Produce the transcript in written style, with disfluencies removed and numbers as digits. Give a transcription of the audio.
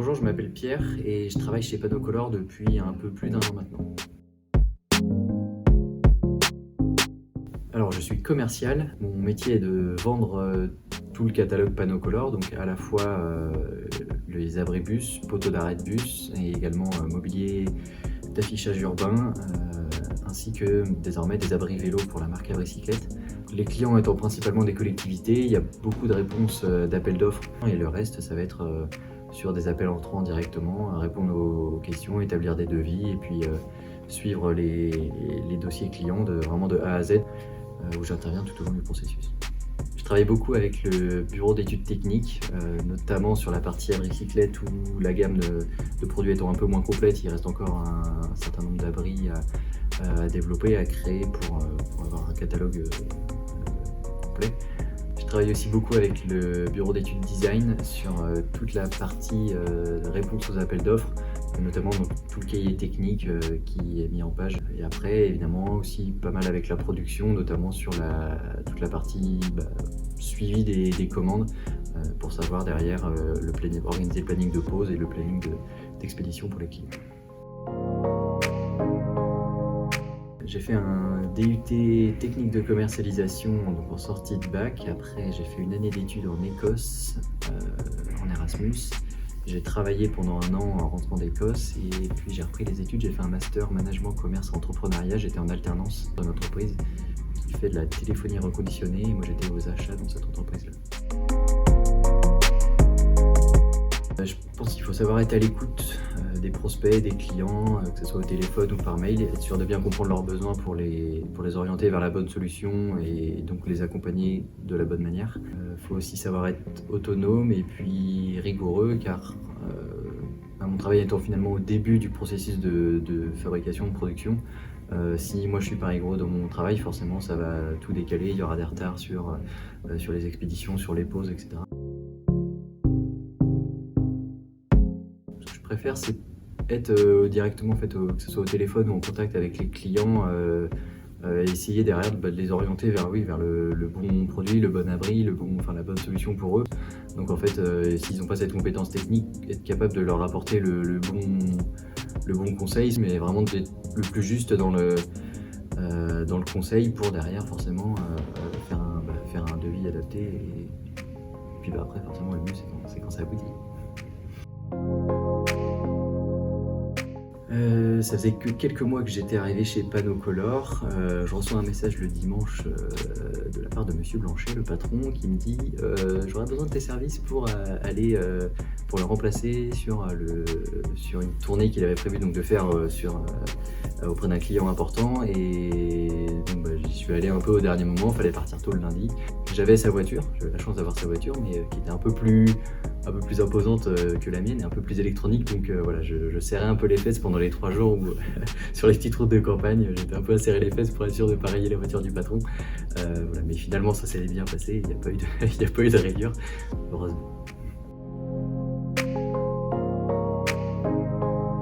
Bonjour, je m'appelle Pierre et je travaille chez Panocolor depuis un peu plus d'1 an maintenant. Alors, je suis commercial. Mon métier est de vendre tout le catalogue Panocolor, donc à la fois les abribus, poteaux d'arrêt de bus et également mobilier d'affichage urbain, ainsi que désormais des abris vélos pour la marque Abricyclette. Les clients étant principalement des collectivités, il y a beaucoup de réponses d'appels d'offres et le reste, ça va être sur des appels entrants directement, répondre aux questions, établir des devis et puis suivre les dossiers clients vraiment de A à Z, où j'interviens tout au long du processus. Je travaille beaucoup avec le bureau d'études techniques, notamment sur la partie Abricyclette où la gamme de produits étant un peu moins complète, il reste encore un certain nombre d'abris à développer, à créer pour avoir un catalogue complet. Je travaille aussi beaucoup avec le bureau d'études design sur toute la partie réponse aux appels d'offres, notamment donc, tout le cahier technique qui est mis en page. Et après, évidemment, aussi pas mal avec la production, notamment sur toute la partie suivi des commandes pour savoir derrière organiser le planning de pause et le planning d'expédition pour les clients. J'ai fait un DUT technique de commercialisation donc en sortie de bac. Après, j'ai fait une année d'études en Écosse, en Erasmus. J'ai travaillé pendant 1 an en rentrant d'Écosse et puis j'ai repris les études. J'ai fait un master management, commerce, entrepreneuriat. J'étais en alternance dans une entreprise qui fait de la téléphonie reconditionnée. Moi, j'étais aux achats dans cette entreprise-là. Je pense qu'il faut savoir être à l'écoute des prospects, des clients, que ce soit au téléphone ou par mail, être sûr de bien comprendre leurs besoins pour les orienter vers la bonne solution et donc les accompagner de la bonne manière. Il faut aussi savoir être autonome et puis rigoureux car mon travail étant finalement au début du processus de fabrication, de production, si moi je suis pas rigoureux dans mon travail, forcément ça va tout décaler, il y aura des retards sur les expéditions, sur les pauses, etc. Je préfère c'est être directement que ce soit au téléphone ou en contact avec les clients, essayer derrière de les orienter vers le bon produit, le bon abri, la bonne solution pour eux. Donc en fait, s'ils n'ont pas cette compétence technique, être capable de leur apporter le bon conseil, mais vraiment d'être le plus juste dans le conseil pour derrière forcément faire un devis adapté et puis après forcément le mieux c'est quand ça aboutit. Ça faisait que quelques mois que j'étais arrivé chez Panocolor. Je reçois un message le dimanche de la part de Monsieur Blanchet, le patron, qui me dit j'aurais besoin de tes services pour aller pour le remplacer sur une tournée qu'il avait prévu de faire auprès d'un client important. Et donc j'y suis allé un peu au dernier moment, il fallait partir tôt le lundi. J'avais sa voiture, j'avais la chance d'avoir sa voiture, mais qui était un peu plus imposante que la mienne et un peu plus électronique, donc voilà, je serrais un peu les fesses pendant les 3 jours où sur les petites routes de campagne, j'étais un peu à serrer les fesses pour être sûr de ne pas rayer la voiture du patron. Voilà, mais finalement ça s'est bien passé, il n'y a pas eu de rayure, heureusement.